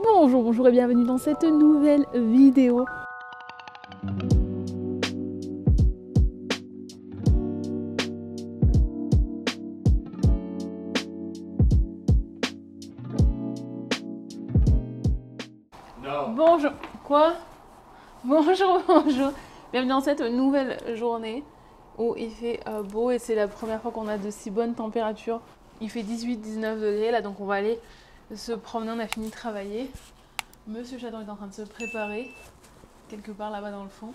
Bonjour, bonjour et bienvenue dans cette nouvelle vidéo. Non. Bonjour. Quoi? Bonjour, bonjour. Bienvenue dans cette nouvelle journée où il fait beau et c'est la première fois qu'on a de si bonnes températures. Il fait 18-19 degrés là, donc on va aller se promener. On a fini de travailler. Monsieur Chaton est en train de se préparer quelque part là-bas dans le fond.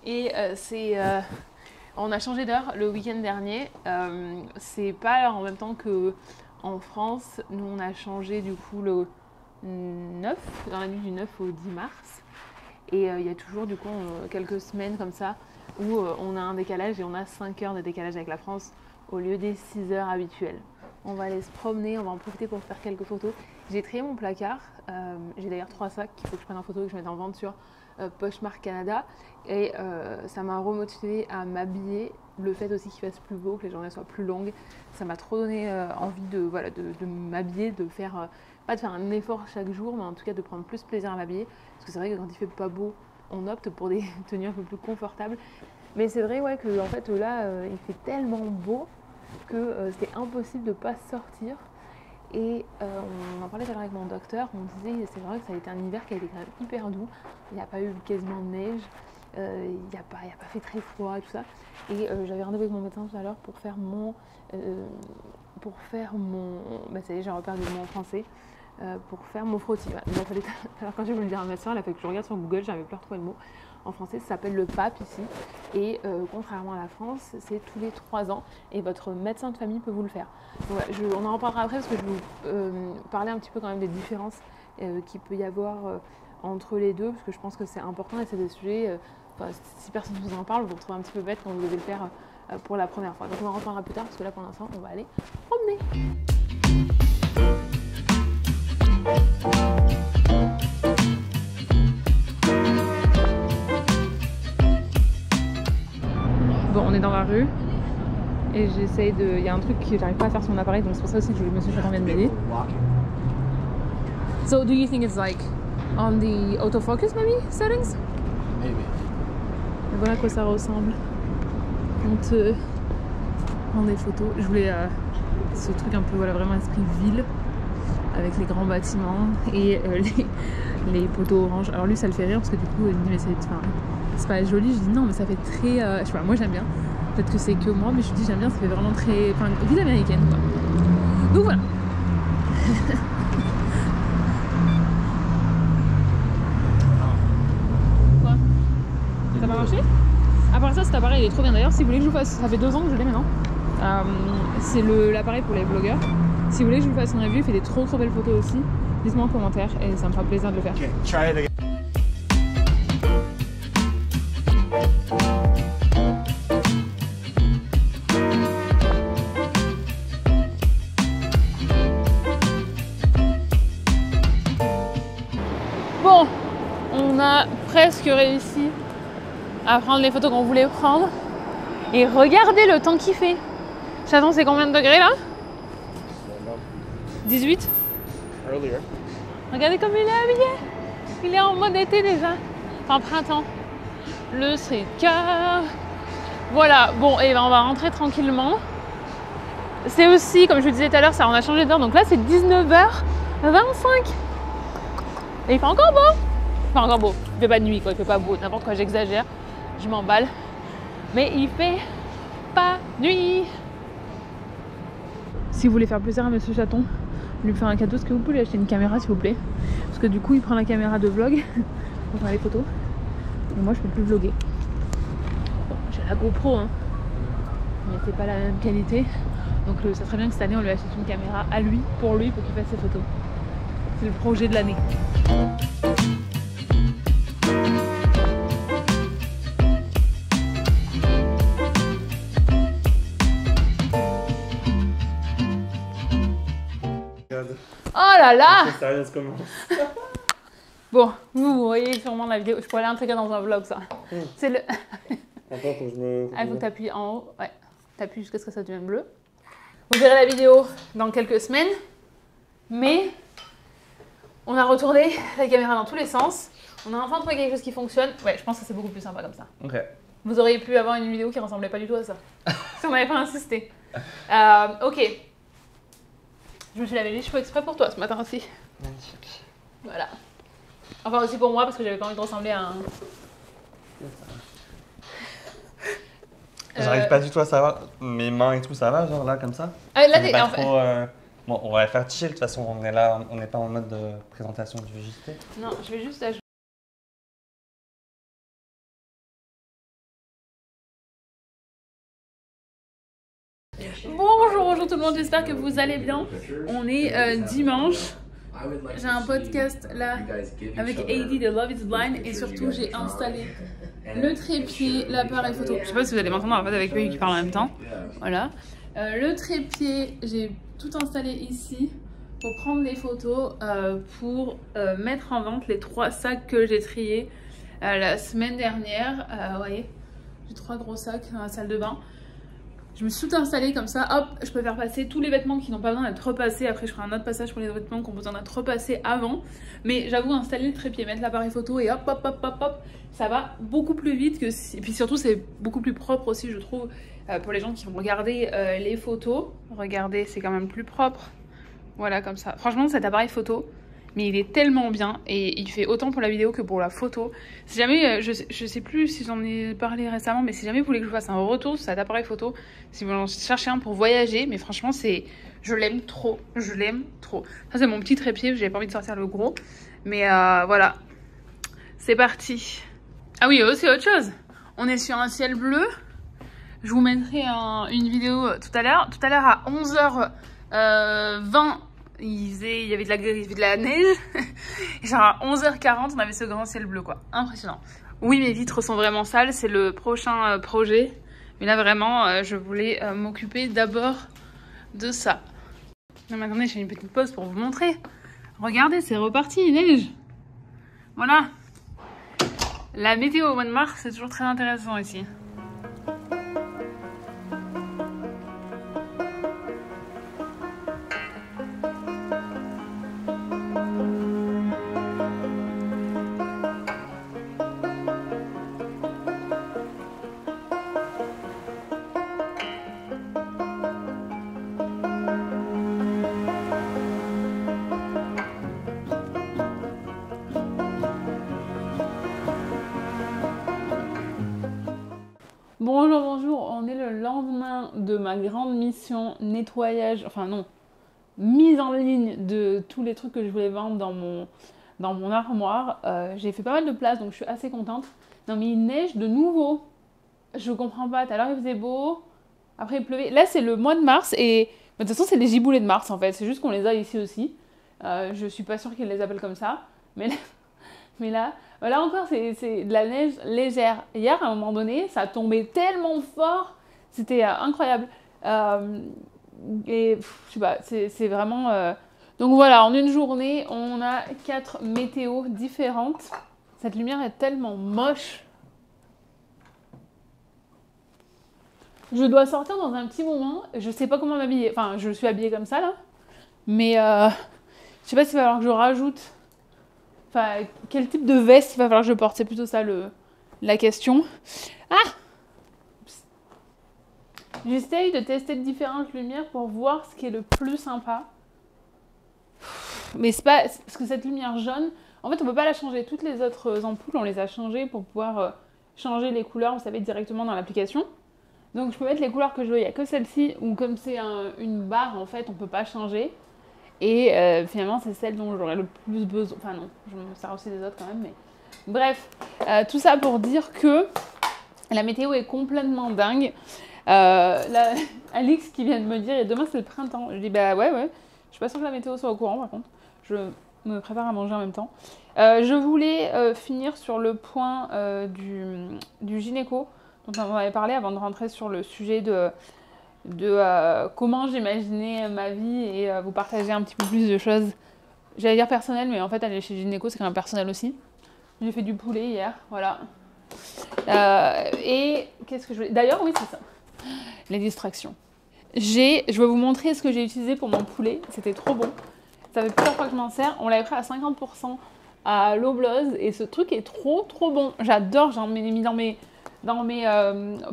Et on a changé d'heure le week-end dernier. C'est pas en même temps que en France. Nous, on a changé du coup le 9, dans la nuit du 9 au 10 mars. Et il y a toujours du coup quelques semaines comme ça où on a un décalage et on a 5 heures de décalage avec la France au lieu des 6 heures habituelles. On va aller se promener, on va en profiter pour faire quelques photos. J'ai trié mon placard, j'ai d'ailleurs 3 sacs qu'il faut que je prenne en photo et que je mette en vente sur Poshmark Canada. Et ça m'a remotivé à m'habiller. Le fait aussi qu'il fasse plus beau, que les journées soient plus longues, ça m'a trop donné envie de m'habiller, de faire, pas de faire un effort chaque jour, mais en tout cas de prendre plus plaisir à m'habiller. Parce que c'est vrai que quand il fait pas beau, on opte pour des tenues un peu plus confortables. Mais c'est vrai ouais, que en fait, là, il fait tellement beau que c'était impossible de ne pas sortir. Et on en parlait tout à l'heure avec mon docteur, on disait c'est vrai que ça a été un hiver qui a été quand même hyper doux. Il n'y a pas eu quasiment de neige, il n'y a pas fait très froid et tout ça. Et j'avais rendez-vous avec mon médecin tout à l'heure pour faire mon... bah ça y est, j'ai repéré le mot en français. Pour faire mon frottis. Ouais. Alors quand je voulais le dire à ma soeur, elle a fait que je regarde sur Google, j'avais plus retrouvé le mot. En français, ça s'appelle le PAP ici. Et contrairement à la France, c'est tous les 3 ans. Et votre médecin de famille peut vous le faire. Donc, ouais, on en reparlera après parce que je vais vous parler un petit peu quand même des différences qu'il peut y avoir entre les deux. Parce que je pense que c'est important et c'est des sujets, si personne ne vous en parle, vous vous retrouvez un petit peu bête quand vous devez le faire pour la première fois. Donc on en reparlera plus tard parce que là pour l'instant, on va aller promener. Bon, on est dans la rue et j'essaye de... Il y a un truc que j'arrive pas à faire sur mon appareil, donc c'est pour ça aussi que Monsieur Chaton vient de m'aider. So, do you think it's like on the autofocus maybe settings? Maybe. Et voilà à quoi ça ressemble quand on prend des photos. Je voulais ce truc un peu vraiment esprit ville avec les grands bâtiments et les poteaux orange. Alors lui ça le fait rire parce que du coup il me dit mais c'est pas joli. Je dis non mais ça fait très je sais pas, moi j'aime bien, peut-être que c'est que moi, mais je dis j'aime bien, ça fait vraiment très ville américaine quoi. Donc voilà. Quoi? Ça n'a pas marché? À part ça cet appareil il est trop bien d'ailleurs. Si vous voulez que je vous fasse, ça fait 2 ans que je l'ai maintenant, c'est l'appareil pour les blogueurs. Si vous voulez que je vous fasse une review, il fait des trop belles photos aussi. Dites-moi en commentaire et ça me fera plaisir de le faire. Okay, try it again. Bon, on a presque réussi à prendre les photos qu'on voulait prendre. Et regardez le temps qu'il fait. Chaton, c'est combien de degrés là? 18. Earlier. Regardez comme il est habillé. Il est en mode été déjà. Enfin printemps. Le streetcar. Voilà, bon, et ben on va rentrer tranquillement. C'est aussi, comme je vous disais tout à l'heure, ça on a changé d'heure. Donc là c'est 19h25. Et il fait encore beau. Enfin encore beau. Il fait pas de nuit quoi, il fait pas beau. N'importe quoi, j'exagère. Je m'emballe. Mais il fait pas nuit. Si vous voulez faire plaisir à Monsieur Chaton, lui faire un cadeau, est-ce que vous pouvez lui acheter une caméra s'il vous plaît? Parce que du coup il prend la caméra de vlog pour faire les photos. Et moi je peux plus vlogger. Bon, j'ai la GoPro hein, mais c'est pas la même qualité. Donc ça serait bien que cette année on lui achète une caméra à lui, pour qu'il fasse ses photos. C'est le projet de l'année. Oh là là! Bon, vous voyez sûrement la vidéo. Je pourrais l'intégrer dans un vlog ça. C'est le... Attends, faut que je me... Ah, il faut que tu appuies en haut. Ouais, tu appuies jusqu'à ce que ça devienne bleu. Vous verrez la vidéo dans quelques semaines. Mais On a retourné la caméra dans tous les sens. On a enfin trouvé quelque chose qui fonctionne. Ouais, je pense que c'est beaucoup plus sympa comme ça. Ok. Vous auriez pu avoir une vidéo qui ressemblait pas du tout à ça. Si on n'avait pas insisté. Ok. Je me suis lavé les cheveux exprès pour toi ce matin aussi. Magnifique. Voilà. Enfin aussi pour moi parce que j'avais pas envie de ressembler à un... J'arrive pas du tout à savoir. Mes mains et tout, ça va, genre là, comme ça? Ah, là, On est t'es... pas en fait- trop, Bon, on va faire chill, de toute façon, on est là, on n'est pas en mode de présentation du JT. Non, je vais juste ajouter. Bonjour tout le monde, j'espère que vous allez bien. On est dimanche. J'ai un podcast là avec AD de Love is Blind et surtout j'ai installé le trépied, l'appareil photo. Je sais pas si vous allez m'entendre en fait avec lui qui parle en même temps. Voilà. Le trépied, j'ai tout installé ici pour prendre des photos, pour mettre en vente les 3 sacs que j'ai triés la semaine dernière. Vous voyez, j'ai 3 gros sacs dans la salle de bain. Je me suis tout installé comme ça, hop, je peux faire passer tous les vêtements qui n'ont pas besoin d'être repassés. Après, je ferai un autre passage pour les vêtements qui ont besoin d'être repassés avant. Mais j'avoue, installer le trépied, mettre l'appareil photo et hop, hop, hop, hop, hop, ça va beaucoup plus vite que si... Et puis surtout, c'est beaucoup plus propre aussi, je trouve, pour les gens qui vont regarder les photos. Regardez, c'est quand même plus propre. Voilà, comme ça. Franchement, cet appareil photo, mais il est tellement bien et il fait autant pour la vidéo que pour la photo. Si jamais, je sais plus si j'en ai parlé récemment, mais si jamais vous voulez que je fasse un retour sur cet appareil photo, si vous en cherchez un pour voyager, mais franchement, je l'aime trop, je l'aime trop. Ça, c'est mon petit trépied, j'avais pas envie de sortir le gros, mais voilà, c'est parti. Ah oui, aussi autre chose, on est sur un ciel bleu. Je vous mettrai une vidéo tout à l'heure. Tout à l'heure à 11h20, il y avait de la neige. Et genre à 11h40, on avait ce grand ciel bleu, quoi. Impressionnant. Oui, mes vitres sont vraiment sales. C'est le prochain projet. Mais là, vraiment, je voulais m'occuper d'abord de ça. Non, mais attendez, je fais une petite pause pour vous montrer. Regardez, c'est reparti, il neige. Voilà. La météo au mois de mars, c'est toujours très intéressant ici. Bonjour, bonjour, on est le lendemain de ma grande mission nettoyage, enfin non, mise en ligne de tous les trucs que je voulais vendre dans mon armoire. J'ai fait pas mal de place donc je suis assez contente. Non mais il neige de nouveau, je comprends pas, tout à l'heure il faisait beau, après il pleuvait. Là c'est le mois de mars et de toute façon c'est les giboulées de mars en fait, c'est juste qu'on les a ici aussi. Je suis pas sûre qu'ils les appellent comme ça, mais là encore, c'est de la neige légère. Hier, à un moment donné, ça tombait tellement fort, c'était incroyable. Et je sais pas, c'est vraiment... Donc voilà, en une journée, on a 4 météos différentes. Cette lumière est tellement moche. Je dois sortir dans un petit moment. Je sais pas comment m'habiller. Enfin, je suis habillée comme ça, là. Mais je sais pas s'il va falloir que je rajoute... Enfin, quel type de veste il va falloir que je porte? C'est plutôt ça la question. Ah! J'essaye de tester différentes lumières pour voir ce qui est le plus sympa. Mais c'est pas... Parce que cette lumière jaune, en fait, on peut pas la changer. Toutes les autres ampoules, on les a changées pour pouvoir changer les couleurs, vous savez, directement dans l'application. Donc, je peux mettre les couleurs que je veux. Il n'y a que celle-ci, où comme c'est une barre, en fait, on peut pas changer. Et finalement, c'est celle dont j'aurais le plus besoin. Enfin non, je me sers aussi des autres quand même. Mais bref, tout ça pour dire que la météo est complètement dingue. Alix qui vient de me dire, et demain c'est le printemps. Je dis bah ouais. Je suis pas sûre que la météo soit au courant par contre. Je me prépare à manger en même temps. Je voulais finir sur le point du gynéco dont on avait parlé avant de rentrer sur le sujet de comment j'imaginais ma vie et vous partager un petit peu plus de choses. J'allais dire personnelles, mais en fait aller chez le gynéco c'est quand même personnel aussi. J'ai fait du poulet hier, voilà. Et qu'est-ce que je voulais... D'ailleurs oui c'est ça, les distractions. Je vais vous montrer ce que j'ai utilisé pour mon poulet, c'était trop bon. Ça fait plusieurs fois que je m'en sers. On l'avait pris à 50% à Loblaws et ce truc est trop bon. J'adore, j'en ai mis dans mes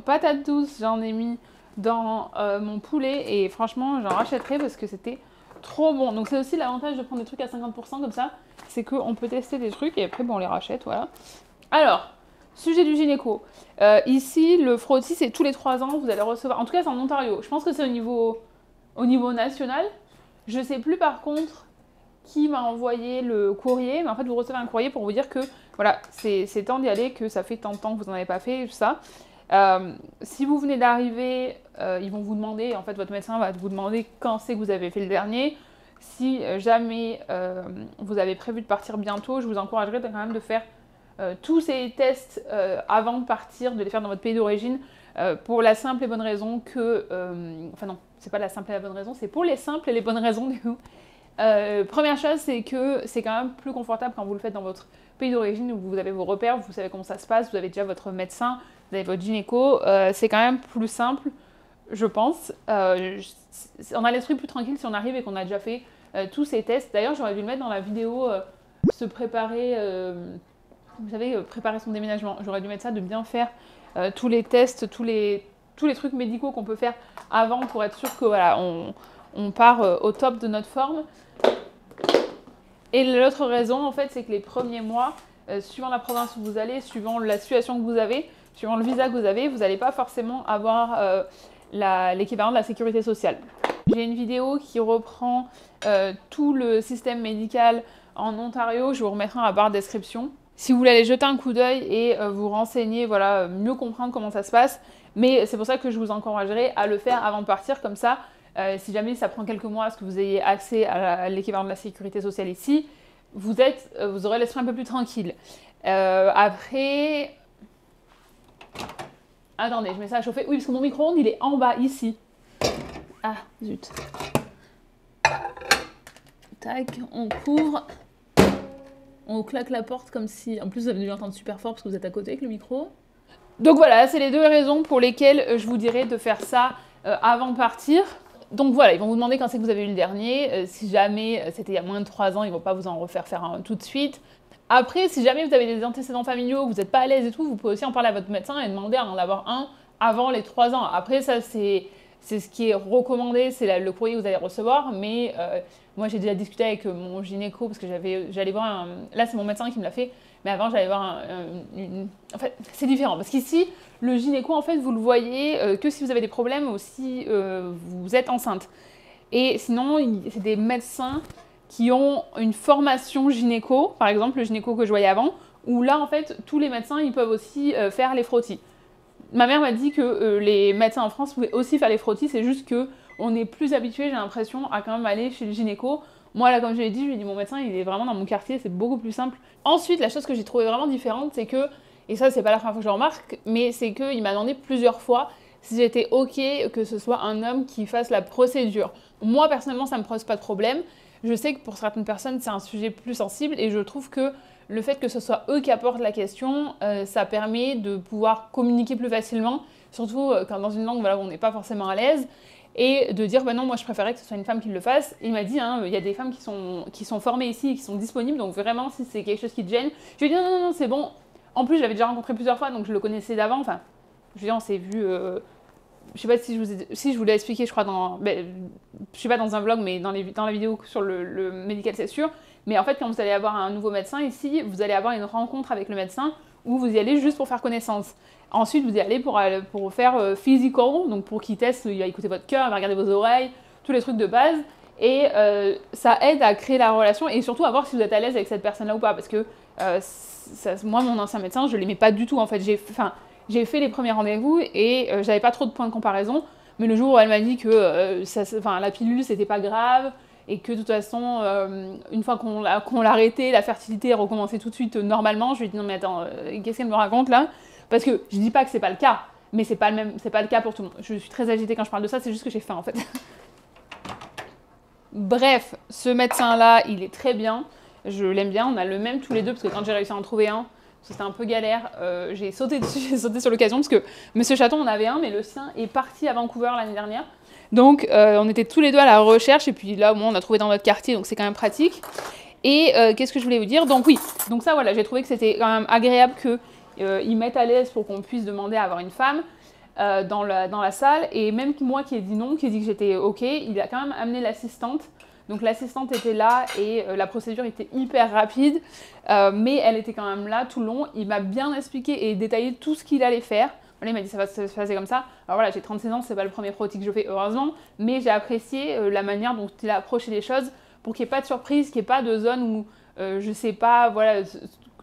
patates douces, j'en ai mis dans mon poulet et franchement j'en rachèterai parce que c'était trop bon. Donc c'est aussi l'avantage de prendre des trucs à 50% comme ça, c'est qu'on peut tester des trucs et après bon, on les rachète, voilà. Alors, sujet du gynéco. Ici, le frottis, c'est tous les 3 ans, vous allez recevoir, en tout cas c'est en Ontario, je pense que c'est au niveau national. Je sais plus par contre qui m'a envoyé le courrier, mais en fait vous recevez un courrier pour vous dire que voilà, c'est temps d'y aller, que ça fait tant de temps que vous n'en avez pas fait, tout ça. Si vous venez d'arriver, ils vont vous demander, en fait votre médecin va vous demander quand c'est que vous avez fait le dernier. Si jamais vous avez prévu de partir bientôt, je vous encouragerais quand même de faire tous ces tests avant de partir, de les faire dans votre pays d'origine, pour la simple et bonne raison que... enfin non, c'est pas la simple et la bonne raison, c'est pour les simples et les bonnes raisons du coup. Première chose, c'est que c'est quand même plus confortable quand vous le faites dans votre pays d'origine où vous avez vos repères, vous savez comment ça se passe, vous avez déjà votre médecin, vous avez votre gynéco, c'est quand même plus simple, je pense. On a l'esprit plus tranquille si on arrive et qu'on a déjà fait tous ces tests. D'ailleurs, j'aurais dû le mettre dans la vidéo, se préparer, vous savez, préparer son déménagement. J'aurais dû mettre ça, de bien faire tous les tests, tous les trucs médicaux qu'on peut faire avant pour être sûr que voilà, on part au top de notre forme. Et l'autre raison, en fait, c'est que les premiers mois, suivant la province où vous allez, suivant la situation que vous avez, suivant le visa que vous avez, vous n'allez pas forcément avoir l'équivalent de la sécurité sociale. J'ai une vidéo qui reprend tout le système médical en Ontario, je vous remettrai dans la barre de description. Si vous voulez aller jeter un coup d'œil et vous renseigner, voilà, mieux comprendre comment ça se passe, mais c'est pour ça que je vous encouragerai à le faire avant de partir, comme ça, si jamais ça prend quelques mois à ce que vous ayez accès à l'équivalent de la sécurité sociale ici, vous aurez l'esprit un peu plus tranquille. Après... Attendez, je mets ça à chauffer. Oui, parce que mon micro-ondes, il est en bas, ici. Ah, zut. Tac, on couvre. On claque la porte comme si... En plus, vous avez dû l'entendre super fort parce que vous êtes à côté avec le micro. Donc voilà, c'est les deux raisons pour lesquelles je vous dirais de faire ça avant de partir. Donc voilà, ils vont vous demander quand c'est que vous avez eu le dernier. Si jamais c'était il y a moins de 3 ans, ils ne vont pas vous en refaire faire un tout de suite. Après, si jamais vous avez des antécédents familiaux, que vous n'êtes pas à l'aise et tout, vous pouvez aussi en parler à votre médecin et demander à en avoir un avant les 3 ans. Après, ça, c'est ce qui est recommandé, c'est le courrier que vous allez recevoir. Mais moi, j'ai déjà discuté avec mon gynéco parce que j'allais voir un... Là, c'est mon médecin qui me l'a fait. Mais avant, j'allais voir En fait, c'est différent. Parce qu'ici, le gynéco, en fait, vous le voyez que si vous avez des problèmes ou si vous êtes enceinte. Et sinon, c'est des médecins qui ont une formation gynéco, par exemple le gynéco que je voyais avant, où là, en fait, tous les médecins, ils peuvent aussi faire les frottis. Ma mère m'a dit que les médecins en France pouvaient aussi faire les frottis, c'est juste qu'on est plus habitué, j'ai l'impression, à quand même aller chez le gynéco. Moi, là, comme je l'ai dit, je lui ai dit, mon médecin, il est vraiment dans mon quartier, c'est beaucoup plus simple. Ensuite, la chose que j'ai trouvée vraiment différente, c'est que, et ça, c'est pas la première fois que je le remarque, mais c'est qu'il m'a demandé plusieurs fois si j'étais OK que ce soit un homme qui fasse la procédure. Moi, personnellement, ça me pose pas de problème. Je sais que pour certaines personnes, c'est un sujet plus sensible et je trouve que le fait que ce soit eux qui apportent la question, ça permet de pouvoir communiquer plus facilement, surtout quand dans une langue voilà, où on n'est pas forcément à l'aise, et de dire bah non, moi je préférerais que ce soit une femme qui le fasse. Et il m'a dit, il y a des femmes qui sont formées ici et qui sont disponibles, donc vraiment si c'est quelque chose qui te gêne, je lui ai dit non, c'est bon. En plus, je l'avais déjà rencontré plusieurs fois, donc je le connaissais d'avant, enfin, je veux dire, on s'est vu... je sais pas si je vous l'ai expliqué, je crois, je sais pas dans un vlog, mais dans la vidéo sur le médical, c'est sûr. Mais en fait, quand vous allez avoir un nouveau médecin ici, vous allez avoir une rencontre avec le médecin où vous y allez juste pour faire connaissance. Ensuite, vous y allez pour faire physical, donc pour qu'il teste, il va écouter votre cœur, il va regarder vos oreilles, tous les trucs de base. Et ça aide à créer la relation et surtout à voir si vous êtes à l'aise avec cette personne-là ou pas. Parce que moi, mon ancien médecin, je l'aimais pas du tout. En fait, j'ai fait les premiers rendez-vous et j'avais pas trop de points de comparaison. Mais le jour où elle m'a dit que la pilule, c'était pas grave et que de toute façon, une fois qu'on l'a arrêté, la fertilité recommençait tout de suite normalement, je lui ai dit non mais attends, qu'est-ce qu'elle me raconte là? Parce que je dis pas que c'est pas le cas, mais c'est pas le cas pour tout le monde. Je suis très agitée quand je parle de ça, c'est juste que j'ai faim en fait. Bref, ce médecin-là, il est très bien. Je l'aime bien, on a le même tous les deux, parce que quand j'ai réussi à en trouver un, c'était un peu galère, j'ai sauté dessus, j'ai sauté sur l'occasion, parce que Monsieur Chaton en avait un, mais le sien est parti à Vancouver l'année dernière. Donc on était tous les deux à la recherche et puis là au moins on a trouvé dans notre quartier donc c'est quand même pratique. Et qu'est-ce que je voulais vous dire? Donc oui, donc ça voilà, j'ai trouvé que c'était quand même agréable qu'ils mettent à l'aise pour qu'on puisse demander à avoir une femme dans la salle. Et même moi qui ai dit non, qui ai dit que j'étais ok, il a quand même amené l'assistante. Donc l'assistante était là et la procédure était hyper rapide, mais elle était quand même là tout le long. Il m'a bien expliqué et détaillé tout ce qu'il allait faire. Voilà, il m'a dit ça va se passer comme ça. Alors voilà, j'ai 36 ans, c'est pas le premier frottis que je fais heureusement, mais j'ai apprécié la manière dont il a approché les choses pour qu'il n'y ait pas de surprise, qu'il n'y ait pas de zone où je sais pas, voilà,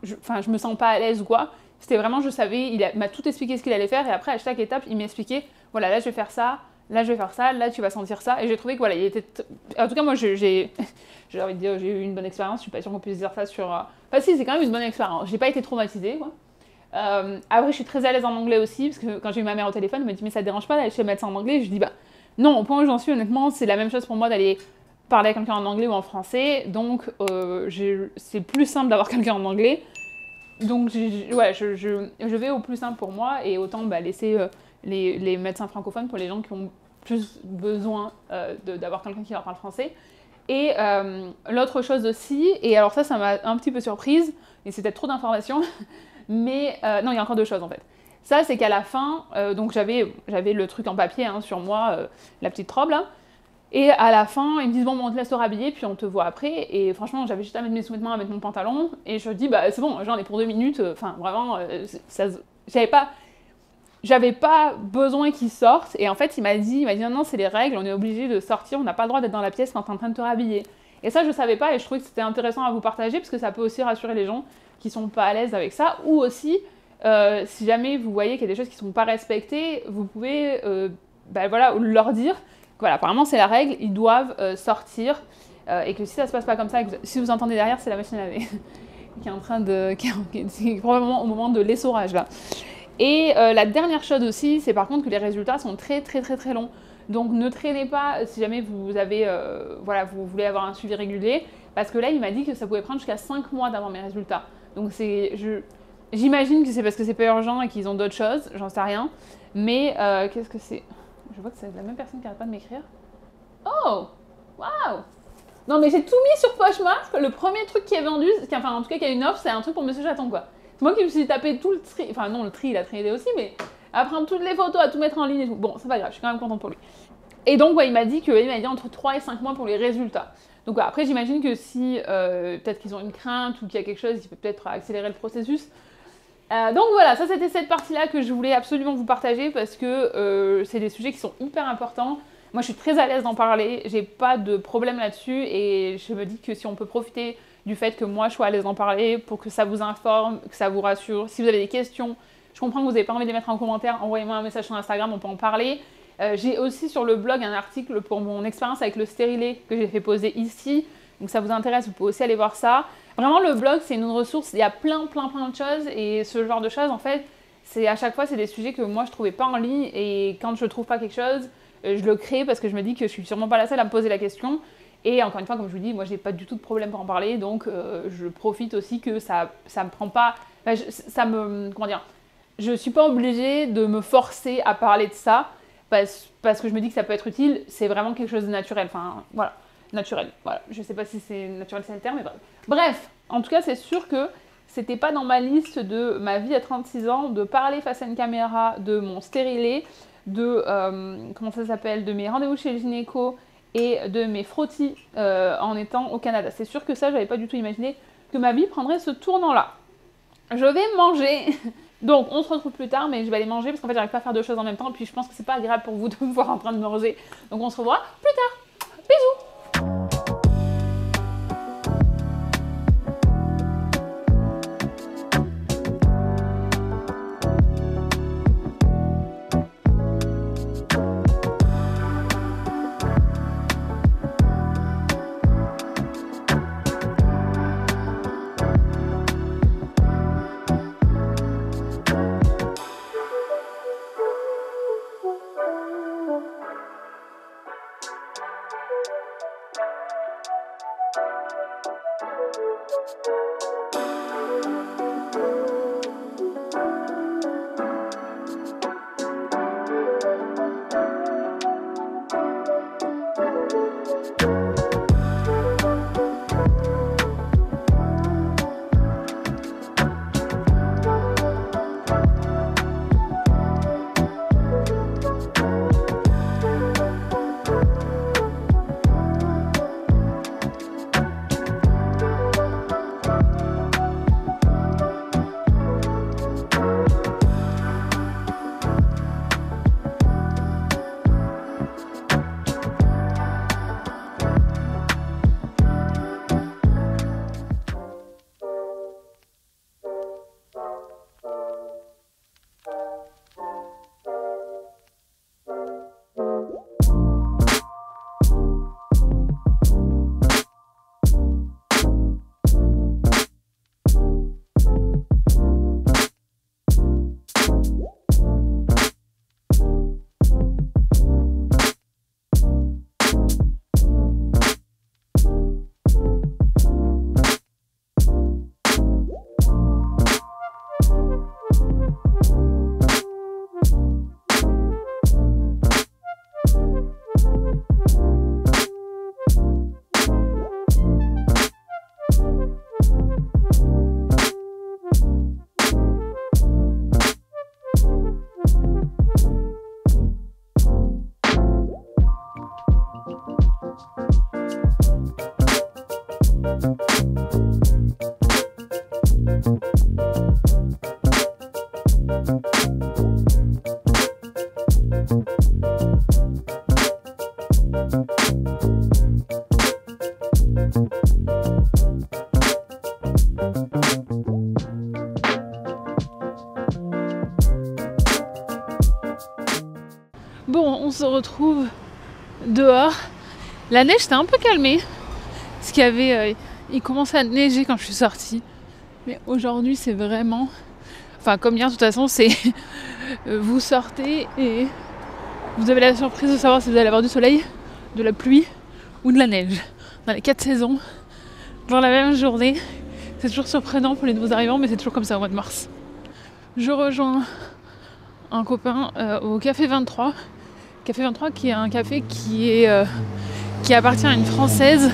je me sens pas à l'aise ou quoi. C'était vraiment, je savais, il m'a tout expliqué ce qu'il allait faire et après à chaque étape, il m'expliquait, voilà, là je vais faire ça, là je vais faire ça, là tu vas sentir ça. Et j'ai trouvé que voilà, il était. En tout cas, moi j'ai envie de dire, j'ai eu une bonne expérience. Je suis pas sûre qu'on puisse dire ça sur. Enfin, si, c'est quand même une bonne expérience. J'ai pas été traumatisée, quoi. Après, je suis très à l'aise en anglais aussi, parce que quand j'ai eu ma mère au téléphone, elle m'a dit, mais ça te dérange pas d'aller chez le médecin en anglais? Je lui dis, bah non, au point où j'en suis, honnêtement, c'est la même chose pour moi d'aller parler à quelqu'un en anglais ou en français. Donc, c'est plus simple d'avoir quelqu'un en anglais. Donc, ouais, je vais au plus simple pour moi et autant laisser les médecins francophones pour les gens qui ont plus besoin d'avoir quelqu'un qui leur parle français. Et l'autre chose aussi, et alors ça m'a un petit peu surprise, et c'était trop d'informations, mais non, il y a encore deux choses en fait. Ça, c'est qu'à la fin, donc j'avais le truc en papier hein, sur moi, la petite robe là, et à la fin, ils me disent bon, on te laisse te rhabiller, puis on te voit après. Et franchement, j'avais juste à mettre mes sous-vêtements, à mettre mon pantalon, et je dis bah c'est bon, j'en ai pour 2 minutes. Enfin vraiment, j'avais pas besoin qu'ils sortent. Et en fait, il m'a dit non, non, c'est les règles, on est obligé de sortir, on n'a pas le droit d'être dans la pièce quand t'es en train de te rhabiller. Et ça, je savais pas, et je trouvais que c'était intéressant à vous partager parce que ça peut aussi rassurer les gens qui sont pas à l'aise avec ça, ou aussi si jamais vous voyez qu'il y a des choses qui sont pas respectées, vous pouvez voilà, leur dire. Voilà, apparemment c'est la règle, ils doivent sortir et que si ça se passe pas comme ça, si vous entendez derrière, c'est la machine à laver qui est en train de, qui est probablement au moment de l'essorage là. Et la dernière chose aussi, c'est par contre que les résultats sont très très très très longs. Donc ne traînez pas si jamais vous avez, voilà, vous voulez avoir un suivi régulier, parce que là il m'a dit que ça pouvait prendre jusqu'à 5 mois d'avoir mes résultats. Donc j'imagine que c'est parce que c'est pas urgent et qu'ils ont d'autres choses, j'en sais rien. Mais qu'est-ce que c'est? Je vois que c'est la même personne qui arrête pas de m'écrire. Oh! Waouh! Non mais j'ai tout mis sur Poshmark. Le premier truc qui est vendu, enfin en tout cas qui a une offre, c'est un truc pour Monsieur Chaton quoi. C'est moi qui me suis tapé tout le tri. Enfin non, le tri, il a trié aussi, mais à prendre toutes les photos, à tout mettre en ligne et tout. Bon, c'est pas grave, je suis quand même contente pour lui. Et donc ouais, il m'a dit entre 3 et 5 mois pour les résultats. Donc ouais, après j'imagine que si peut-être qu'ils ont une crainte ou qu'il y a quelque chose, il peut peut-être accélérer le processus. Donc voilà, ça c'était cette partie-là que je voulais absolument vous partager parce que c'est des sujets qui sont hyper importants. Moi je suis très à l'aise d'en parler, j'ai pas de problème là-dessus et je me dis que si on peut profiter du fait que moi je sois à l'aise d'en parler pour que ça vous informe, que ça vous rassure, si vous avez des questions, je comprends que vous n'avez pas envie de les mettre en commentaire, envoyez-moi un message sur Instagram, on peut en parler. J'ai aussi sur le blog un article pour mon expérience avec le stérilet que j'ai fait poser ici, donc ça vous intéresse, vous pouvez aussi aller voir ça. Vraiment, le blog, c'est une ressource, il y a plein de choses, et ce genre de choses, en fait, à chaque fois, c'est des sujets que moi, je trouvais pas en ligne, et quand je trouve pas quelque chose, je le crée parce que je me dis que je suis sûrement pas la seule à me poser la question, et encore une fois, comme je vous dis, moi, j'ai pas du tout de problème pour en parler, donc je profite aussi que ça me prend pas, comment dire, je suis pas obligée de me forcer à parler de ça, parce que je me dis que ça peut être utile, c'est vraiment quelque chose de naturel, enfin, voilà. Naturel, voilà. Je sais pas si c'est naturel, c'est le terme, mais bref. Bref, en tout cas, c'est sûr que c'était pas dans ma liste de ma vie à 36 ans de parler face à une caméra de mon stérilet, de comment ça s'appelle, de mes rendez-vous chez le gynéco et de mes frottis en étant au Canada. C'est sûr que ça, j'avais pas du tout imaginé que ma vie prendrait ce tournant-là. Je vais manger. Donc, on se retrouve plus tard, mais je vais aller manger parce qu'en fait, j'arrive pas à faire deux choses en même temps. Puis je pense que c'est pas agréable pour vous de me voir en train de manger. Donc, on se revoit plus tard. Bisous! Bon, on se retrouve dehors. La neige s'est un peu calmée. Parce qu'il y avait, il commençait à neiger quand je suis sortie. Mais aujourd'hui, c'est vraiment... Enfin, comme hier, de toute façon, c'est... vous sortez et vous avez la surprise de savoir si vous allez avoir du soleil, de la pluie ou de la neige. Dans les 4 saisons, dans la même journée. C'est toujours surprenant pour les nouveaux arrivants, mais c'est toujours comme ça au mois de mars. Je rejoins un copain au Café 23. Café 23 qui est un café qui appartient à une Française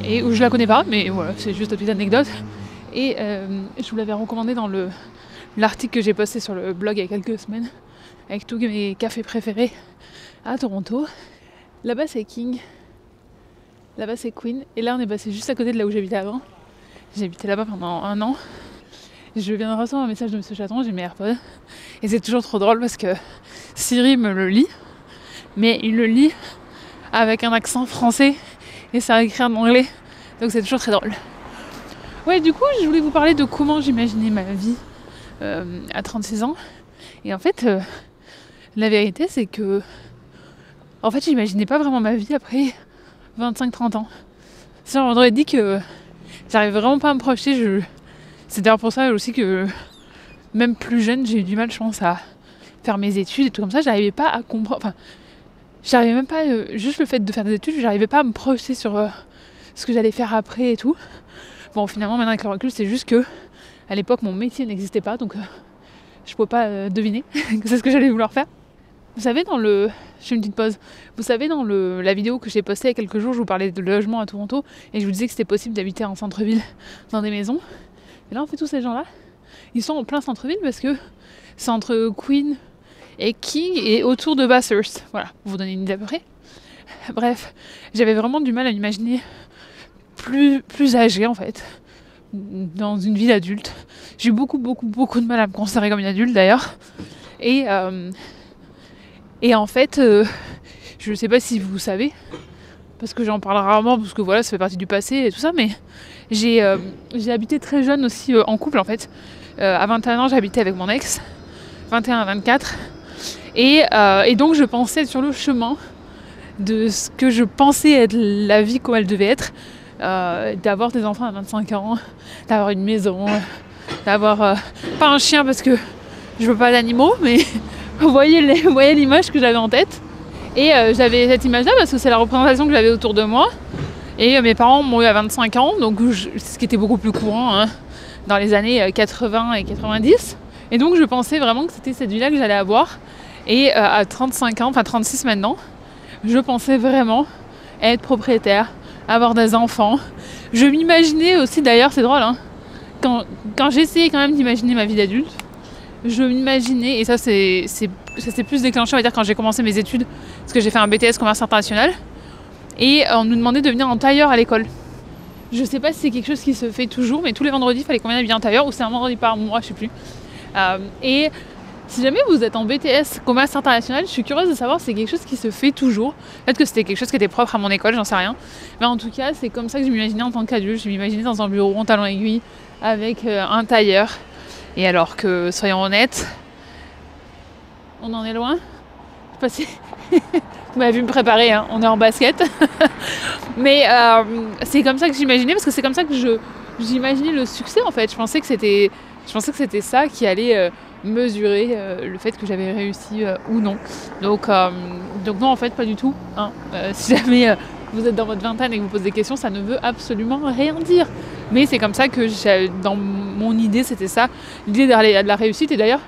et où je la connais pas, mais voilà, c'est juste une petite anecdote. Et je vous l'avais recommandé dans l'article que j'ai posté sur le blog il y a quelques semaines avec tous mes cafés préférés à Toronto. Là-bas c'est King, là-bas c'est Queen, et là on est passé juste à côté de là où j'habitais avant. J'ai habité là-bas pendant 1 an. Je viens de recevoir un message de Monsieur Chaton, j'ai mes AirPods. Et c'est toujours trop drôle parce que Siri me le lit, mais il le lit avec un accent français et ça écrit en anglais. Donc c'est toujours très drôle. Ouais, du coup, je voulais vous parler de comment j'imaginais ma vie à 36 ans. Et en fait, la vérité, c'est que... En fait, j'imaginais pas vraiment ma vie après 25-30 ans. C'est genre, on aurait dit que j'arrivais vraiment pas à me projeter. C'est d'ailleurs pour ça aussi que même plus jeune, j'ai eu du mal, je pense, à faire mes études et tout comme ça. J'arrivais pas à comprendre... Enfin, j'arrivais même pas... juste le fait de faire des études, j'arrivais pas à me projeter sur ce que j'allais faire après et tout. Bon, finalement, maintenant, avec le recul, c'est juste que à l'époque, mon métier n'existait pas, donc je pouvais pas deviner que c'est ce que j'allais vouloir faire. Vous savez, je fais une petite pause. Vous savez, dans la vidéo que j'ai postée il y a quelques jours, je vous parlais de logement à Toronto et je vous disais que c'était possible d'habiter en centre-ville dans des maisons. Et là, en fait, tous ces gens-là, ils sont en plein centre-ville parce que c'est entre Queen et King et autour de Bathurst. Voilà, pour vous donner une idée à peu près. Bref, j'avais vraiment du mal à m'imaginer plus âgée en fait, dans une vie d'adulte. J'ai eu beaucoup de mal à me considérer comme une adulte d'ailleurs. Et en fait, je sais pas si vous savez, parce que j'en parle rarement, parce que voilà, ça fait partie du passé et tout ça, mais j'ai habité très jeune aussi en couple en fait. À 21 ans, j'ai habité avec mon ex, 21 à 24. Et donc je pensais être sur le chemin de ce que je pensais être la vie comme elle devait être. D'avoir des enfants à 25 ans, d'avoir une maison, d'avoir pas un chien parce que je veux pas d'animaux, mais vous voyez l'image que j'avais en tête. Et j'avais cette image-là parce que c'est la représentation que j'avais autour de moi. Et mes parents m'ont eu à 25 ans, donc ce qui était beaucoup plus courant hein, dans les années 80 et 90. Et donc je pensais vraiment que c'était cette vie-là que j'allais avoir. Et à 35 ans, enfin 36 maintenant, je pensais vraiment être propriétaire, avoir des enfants. Je m'imaginais aussi, d'ailleurs c'est drôle, hein, quand j'essayais quand même d'imaginer ma vie d'adulte, je m'imaginais, et ça s'est plus déclenché on va dire quand j'ai commencé mes études, parce que j'ai fait un BTS commerce international, et on nous demandait de venir en tailleur à l'école. Je sais pas si c'est quelque chose qui se fait toujours, mais tous les vendredis il fallait qu'on vienne habiller en tailleur, ou c'est un vendredi par mois, je sais plus. Et si jamais vous êtes en BTS commerce international, je suis curieuse de savoir si c'est quelque chose qui se fait toujours. Peut-être que c'était quelque chose qui était propre à mon école, j'en sais rien. Mais en tout cas, c'est comme ça que je m'imaginais en tant qu'adulte. Je m'imaginais dans un bureau en talons aiguilles avec un tailleur. Et alors que, soyons honnêtes, on en est loin. Je sais pas si vous m'avez vu me préparer, hein. On est en basket. Mais c'est comme ça que j'imaginais, parce que c'est comme ça que j'imaginais le succès en fait. Je pensais que c'était ça qui allait mesurer le fait que j'avais réussi ou non. Donc non, en fait, pas du tout. Hein. Si jamais vous êtes dans votre vingtaine et que vous posez des questions, ça ne veut absolument rien dire. Mais c'est comme ça que dans mon idée, c'était ça. L'idée de la réussite. Et d'ailleurs,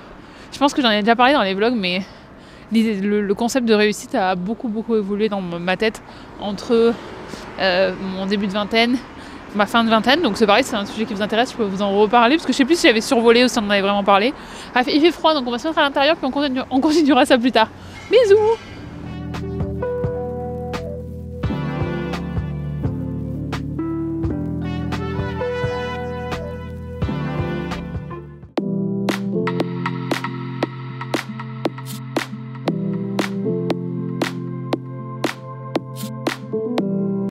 je pense que j'en ai déjà parlé dans les vlogs, mais le concept de réussite a beaucoup évolué dans ma tête entre mon début de vingtaine, ma fin de vingtaine, donc c'est pareil, c'est un sujet qui vous intéresse, je peux vous en reparler, parce que je sais plus si j'avais survolé ou si on en avait vraiment parlé. Bref, il fait froid, donc on va se mettre à l'intérieur, puis on continuera ça plus tard. Bisous!